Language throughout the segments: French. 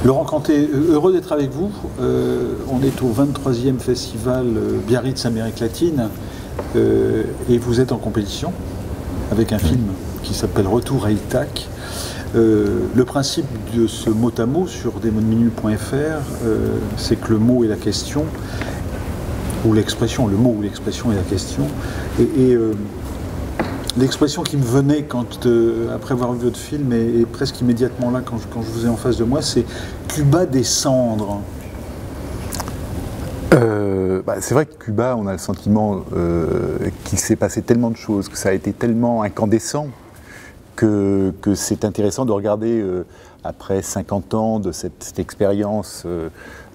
Laurent Canté, heureux d'être avec vous. On est au 23e festival Biarritz Amérique latine et vous êtes en compétition avec un film qui s'appelle Retour à Ithaque. Le principe de ce mot à mot sur demonminute.fr, c'est que le mot et la question, ou l'expression, le mot ou l'expression et la question, l'expression qui me venait après avoir vu votre film et presque immédiatement là quand je vous ai en face de moi, c'est Cuba des cendres. C'est vrai que Cuba, on a le sentiment qu'il s'est passé tellement de choses, que ça a été tellement incandescent que c'est intéressant de regarder après 50 ans de cette expérience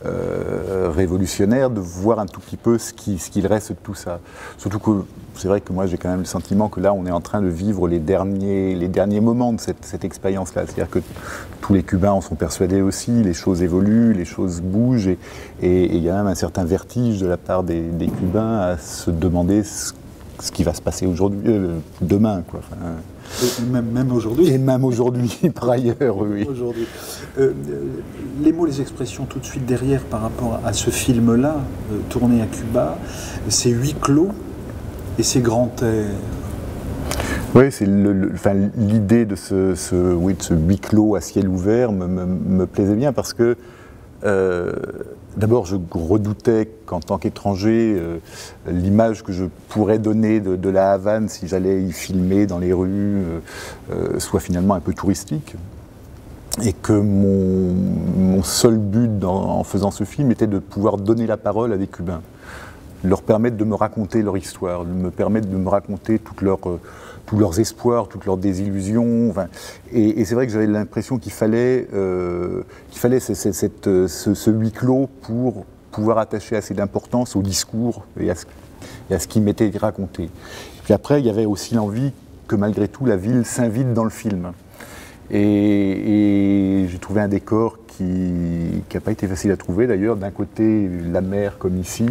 révolutionnaire, de voir un tout petit peu ce qu'il reste de tout ça. Surtout que c'est vrai que moi j'ai quand même le sentiment que là on est en train de vivre les derniers moments de cette expérience-là. C'est-à-dire que tous les Cubains en sont persuadés aussi, les choses évoluent, les choses bougent et il y a même un certain vertige de la part des Cubains à se demander ce qui va se passer aujourd'hui, demain, quoi. Même aujourd'hui. Et même aujourd'hui, par ailleurs, oui. Aujourd'hui. Les mots, les expressions tout de suite derrière par rapport à ce film-là, tourné à Cuba, c'est huis clos et c'est grand air. Oui, c'est l'idée de ce huis clos à ciel ouvert me plaisait bien parce que d'abord, je redoutais qu'en tant qu'étranger, l'image que je pourrais donner de la Havane si j'allais y filmer dans les rues soit finalement un peu touristique. Et que mon seul but en faisant ce film était de pouvoir donner la parole à des Cubains, leur permettre de me raconter leur histoire, de me permettre de me raconter tous leurs espoirs, toutes leurs désillusions. Enfin, et c'est vrai que j'avais l'impression qu'il fallait ce huis clos pour pouvoir attacher assez d'importance au discours et à ce qui m'était raconté. Puis après, il y avait aussi l'envie que malgré tout, la ville s'invite dans le film. Et j'ai trouvé un décor qui n'a pas été facile à trouver d'ailleurs. D'un côté, la mer comme ici,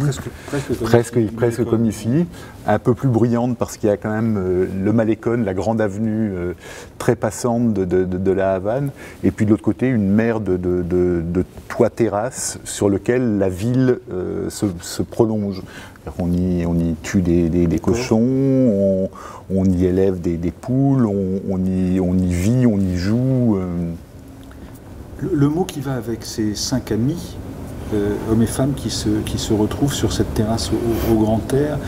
presque comme ici, un peu plus bruyante parce qu'il y a quand même le Malecón, la grande avenue très passante de la Havane, et puis de l'autre côté, une mer de toits terrasses sur lequel la ville se prolonge. On y tue des cochons, on y élève des poules, on y vit, on y joue. Le mot qui va avec ces 5 amis, hommes et femmes qui se retrouvent sur cette terrasse au grand air,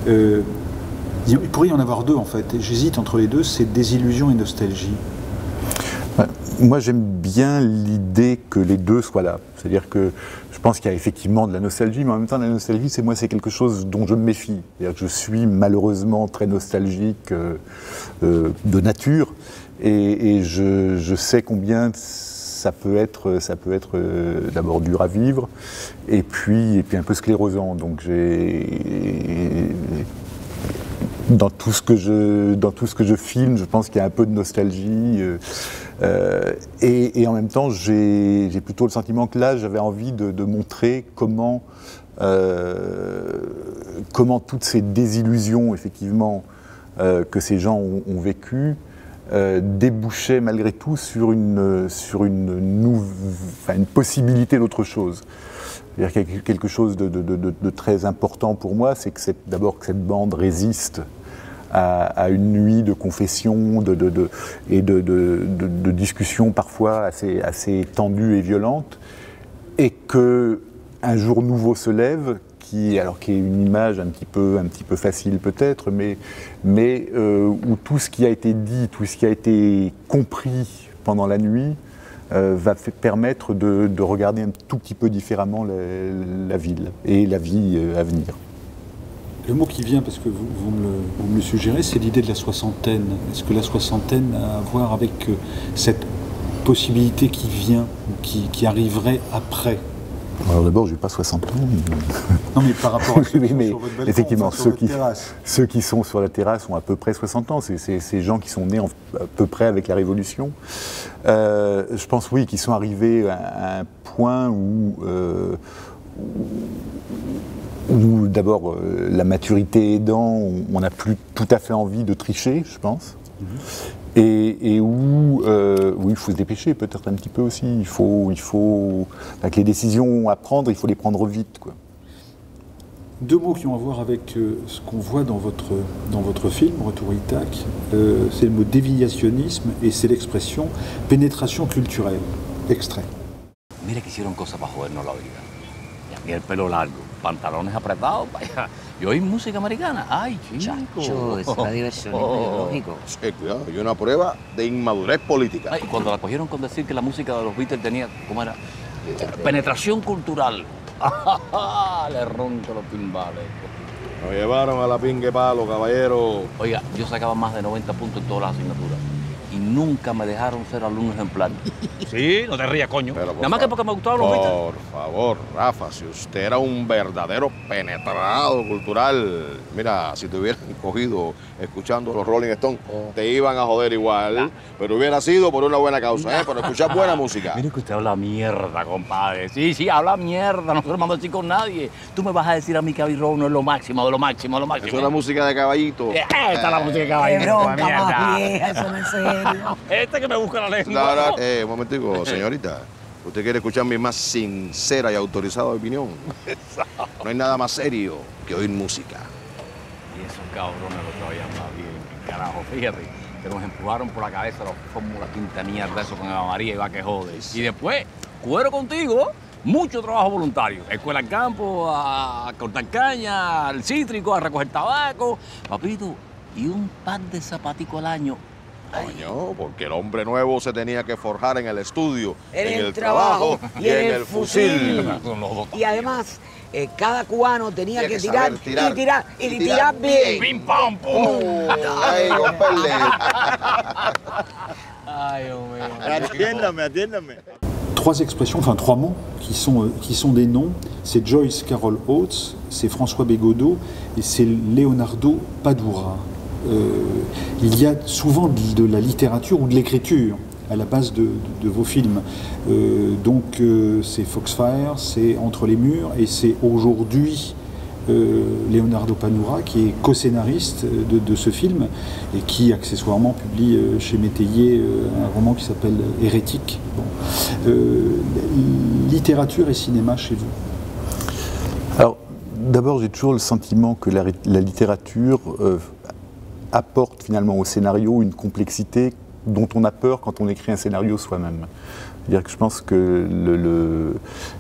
il pourrait y en avoir deux en fait, j'hésite entre les deux, c'est désillusion et nostalgie. Moi j'aime bien l'idée que les deux soient là, c'est-à-dire que je pense qu'il y a effectivement de la nostalgie, mais en même temps la nostalgie c'est quelque chose dont je me méfie, c'est-à-dire que je suis malheureusement très nostalgique de nature et je sais combien ça peut être d'abord dur à vivre et puis un peu sclérosant, donc dans tout ce que je filme, je pense qu'il y a un peu de nostalgie et en même temps j'ai plutôt le sentiment que là j'avais envie de montrer comment toutes ces désillusions effectivement que ces gens ont vécues débouchaient malgré tout sur une possibilité d'autre chose. C'est-à-dire qu'il y a quelque chose de très important pour moi, c'est que d'abord que cette bande résiste à une nuit de confession et de discussions parfois assez tendues et violentes, et qu'un jour nouveau se lève, qui est une image un petit peu facile peut-être, mais où tout ce qui a été dit, tout ce qui a été compris pendant la nuit, va permettre de regarder un tout petit peu différemment la ville et la vie à venir. Le mot qui vient, parce que vous me le suggérez, c'est l'idée de la soixantaine. Est-ce que la soixantaine a à voir avec cette possibilité qui vient, ou qui arriverait après ? Alors d'abord, je n'ai pas 60 ans. Non, mais par rapport à ceux qui sont mais sur votre balcon, effectivement, sur votre terrasse. Ceux qui sont sur la terrasse ont à peu près 60 ans. C'est ces gens qui sont nés à peu près avec la Révolution. Je pense, oui, qu'ils sont arrivés à un point où d'abord, la maturité aidant, on n'a plus tout à fait envie de tricher, je pense. et où il faut se dépêcher peut-être un petit peu aussi. Il faut avec les décisions à prendre, il faut les prendre vite, quoi. Deux mots qui ont à voir avec ce qu'on voit dans votre film, Retour Ithac, c'est le mot déviationnisme et c'est l'expression pénétration culturelle. Extrait. Mira que hicieron cosas para jodernos la vida. Y aquí el pelo largo, pantalones apretados, vaya. Y oír música americana. Ay, chico. Chacho, eso era diversionismo ideológico. Sí, cuidado, y una prueba de inmadurez política. Ay, cuando la cogieron con decir que la música de los Beatles tenía, ¿cómo era? Penetración cultural. Le ronco los timbales. Nos llevaron a la pingue palo, caballero. Oiga, yo sacaba más de 90 puntos en todas las asignaturas. Y nunca me dejaron ser alumno ejemplar. Sí, no te rías, coño. Pero, Nada más que porque me gustaban los Beatles. Por favor, Rafa, si usted era un verdadero penetrado cultural, mira, si te hubieran cogido escuchando los Rolling Stones, te iban a joder igual, pero hubiera sido por una buena causa, ¿eh? Por escuchar buena música. Mire que usted habla mierda, compadre. Sí, habla mierda. Nosotros mandamos así con nadie. Tú me vas a decir a mí que Abbey Road no es lo máximo, de lo máximo, de lo máximo. Eso era música de caballito. Esta es la música de caballito. Qué bronca más vieja, eso no es serio. Este que me busca la lengua. No, un momentico, señorita. Usted quiere escuchar mi más sincera y autorizada opinión. No hay nada más serio que oír música. Y esos cabrones lo traían más bien, carajo. Fíjate, que nos empujaron por la cabeza los Fórmula Quinta mierda, eso con Eva María y va que jode. Y después, cuero contigo, mucho trabajo voluntario. Escuela al campo, a cortar caña, al cítrico, a recoger tabaco. Papito, y un par de zapaticos al año. Coño, porque el hombre nuevo se tenía que forjar en el estudio, En el trabajo y en el fusil. Y además, cada cubano tenía que tirar y tirar bien. ¡Pim, pam, pum! ¡Ay, compadre! Ay, Dios mío. Atiéndame. Trois expressions, enfin trois mots qui sont des noms. C'est Joyce Carol Oates, c'est François Bégodeau et c'est Leonardo Padura. Il y a souvent de la littérature ou de l'écriture à la base de vos films. Donc c'est Foxfire, c'est Entre les murs et c'est aujourd'hui Leonardo Padura qui est co-scénariste de ce film et qui accessoirement publie chez Métayer un roman qui s'appelle Hérétique. Bon. Littérature et cinéma chez vous? Alors, d'abord, j'ai toujours le sentiment que la littérature apporte finalement au scénario une complexité dont on a peur quand on écrit un scénario soi-même. C'est-à-dire que je pense que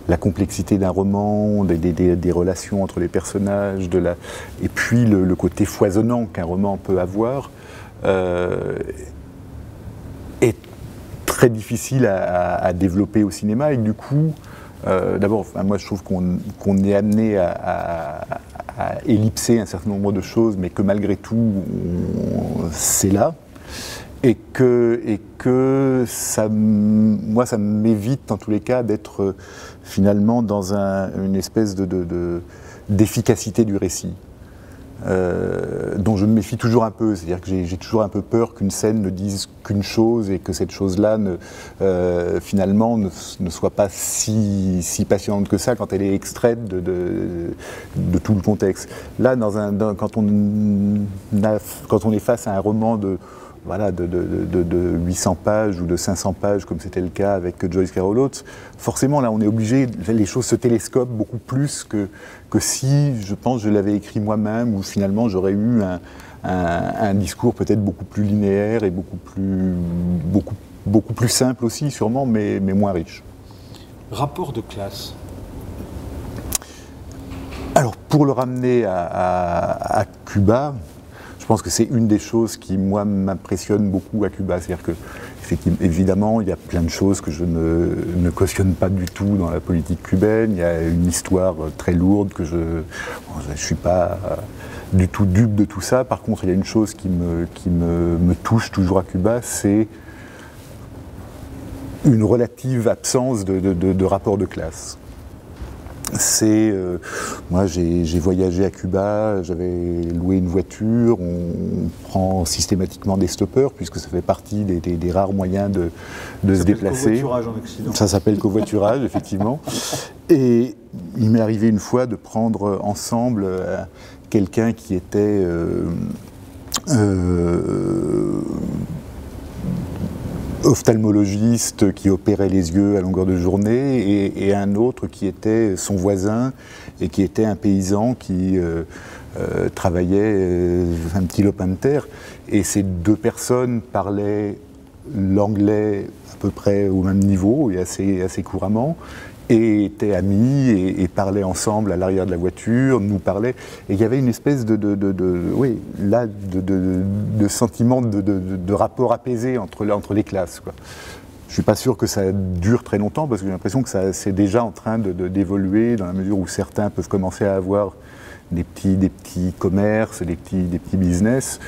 la complexité d'un roman, des relations entre les personnages, et puis le côté foisonnant qu'un roman peut avoir, est très difficile à développer au cinéma. Et du coup, d'abord, moi je trouve qu'on est amené à ellipser un certain nombre de choses, mais que malgré tout, c'est là. Et que ça m'évite en tous les cas d'être finalement dans une espèce d'efficacité du récit, dont je me méfie toujours un peu. C'est-à-dire que j'ai toujours un peu peur qu'une scène ne dise qu'une chose et que cette chose-là finalement ne soit pas si passionnante que ça quand elle est extraite de tout le contexte. Là, quand on est face à un roman de 800 pages ou de 500 pages, comme c'était le cas avec Joyce Carol Oates, forcément, là, on est obligé, les choses se télescopent beaucoup plus que si, je pense, je l'avais écrit moi-même, où finalement, j'aurais eu un discours peut-être beaucoup plus linéaire et beaucoup plus simple aussi, sûrement, mais moins riche. Rapport de classe. Alors, pour le ramener à Cuba, je pense que c'est une des choses qui, moi, m'impressionne beaucoup à Cuba. C'est-à-dire qu'évidemment, il y a plein de choses que je ne cautionne pas du tout dans la politique cubaine. Il y a une histoire très lourde que je ne suis pas du tout dupe de tout ça. Par contre, il y a une chose qui me touche toujours à Cuba, c'est une relative absence de rapport de classe. Moi j'ai voyagé à Cuba, j'avais loué une voiture, on prend systématiquement des stoppeurs puisque ça fait partie des rares moyens de se déplacer. Covoiturage en Occident. Ça s'appelle covoiturage, effectivement. Et il m'est arrivé une fois de prendre ensemble quelqu'un qui était ophtalmologiste qui opérait les yeux à longueur de journée et un autre qui était son voisin et qui était un paysan qui travaillait un petit lopin de terre. Et ces deux personnes parlaient l'anglais à peu près au même niveau et assez couramment, et étaient amis et parlaient ensemble à l'arrière de la voiture, nous parlaient. Et il y avait une espèce de sentiment de rapport apaisé entre les classes, quoi. Je ne suis pas sûr que ça dure très longtemps, parce que j'ai l'impression que c'est déjà en train d'évoluer, dans la mesure où certains peuvent commencer à avoir des petits commerces, des petits business.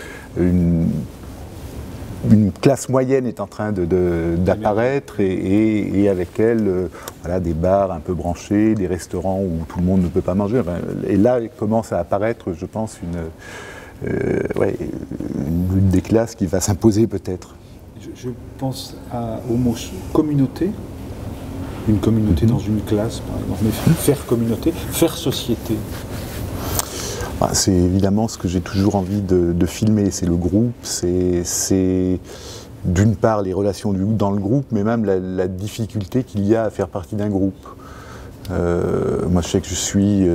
Une classe moyenne est en train d'apparaître et avec elle voilà, des bars un peu branchés, des restaurants où tout le monde ne peut pas manger. Enfin, et là commence à apparaître, je pense, une lutte des classes qui va s'imposer peut-être. Je pense au mot communauté, une communauté dans une classe par exemple, mais faire communauté, faire société. C'est évidemment ce que j'ai toujours envie de filmer, c'est le groupe, c'est d'une part les relations dans le groupe, mais même la difficulté qu'il y a à faire partie d'un groupe. Moi je sais que je suis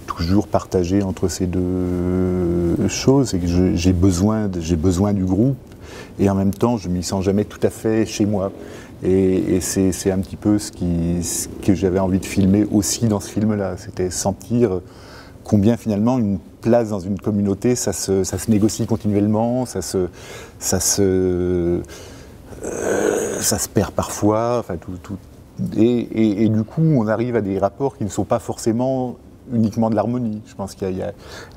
toujours partagé entre ces deux choses, c'est que j'ai besoin du groupe, et en même temps je ne m'y sens jamais tout à fait chez moi. Et c'est un petit peu ce que j'avais envie de filmer aussi dans ce film-là, c'était sentir combien finalement une place dans une communauté, ça se négocie continuellement, ça se perd parfois, enfin et du coup on arrive à des rapports qui ne sont pas forcément uniquement de l'harmonie. Je pense qu'il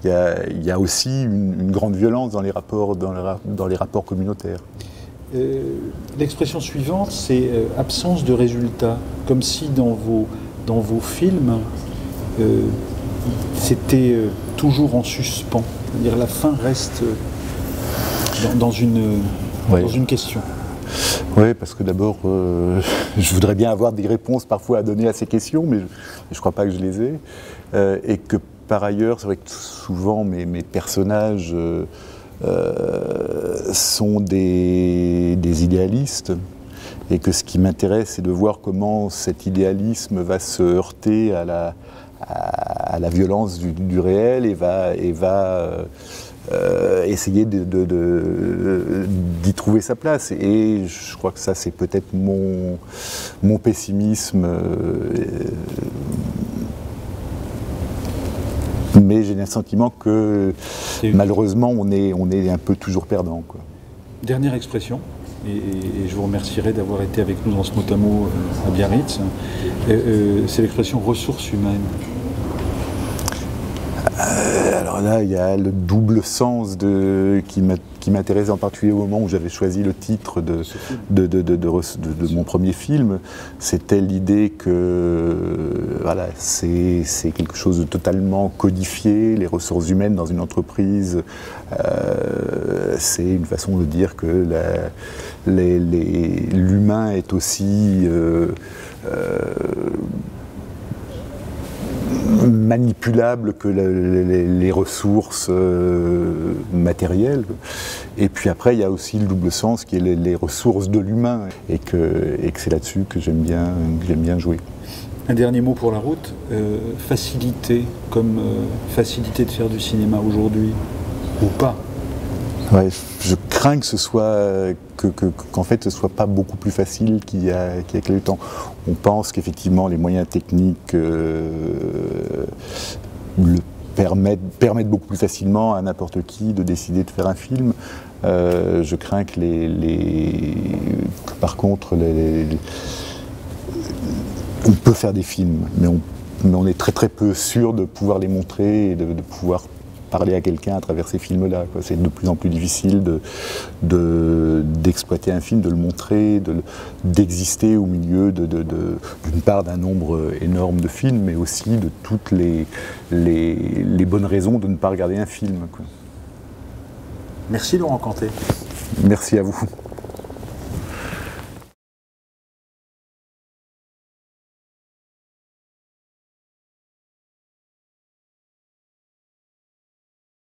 y a aussi une grande violence dans les rapports communautaires. L'expression suivante, c'est absence de résultat, comme si dans vos films c'était toujours en suspens, c'est-à-dire la fin reste dans une question. Oui, parce que d'abord, je voudrais bien avoir des réponses parfois à donner à ces questions, mais je ne crois pas que je les ai. Et que par ailleurs, c'est vrai que souvent mes personnages sont des idéalistes, et que ce qui m'intéresse, c'est de voir comment cet idéalisme va se heurter à la violence du réel et va essayer d'y trouver sa place. Et je crois que ça, c'est peut-être mon pessimisme. Mais j'ai le sentiment que malheureusement, on est un peu toujours perdant, quoi. Dernière expression, et je vous remercierai d'avoir été avec nous dans ce mot à mot à Biarritz, c'est l'expression ressources humaines. Alors là, il y a le double sens qui m'intéresse en particulier au moment où j'avais choisi le titre de mon premier film. C'était l'idée que voilà, c'est quelque chose de totalement codifié, les ressources humaines dans une entreprise. C'est une façon de dire que l'humain est aussi manipulable que les ressources matérielles. Et puis après, il y a aussi le double sens qui est les ressources de l'humain, et que c'est là-dessus que j'aime bien jouer. Un dernier mot pour la route, facilité, comme facilité de faire du cinéma aujourd'hui, ou pas? Ouais, je crains que ce soit qu'en fait ce soit pas beaucoup plus facile qu'il y a quelques temps. On pense qu'effectivement les moyens techniques permettent beaucoup plus facilement à n'importe qui de décider de faire un film. Je crains que par contre on peut faire des films, mais on est très très peu sûr de pouvoir les montrer et de pouvoir parler à quelqu'un à travers ces films-là. C'est de plus en plus difficile d'exploiter un film, de le montrer, d'exister au milieu d'une part d'un nombre énorme de films, mais aussi de toutes les bonnes raisons de ne pas regarder un film, quoi. Merci Laurent Cantet. Merci à vous.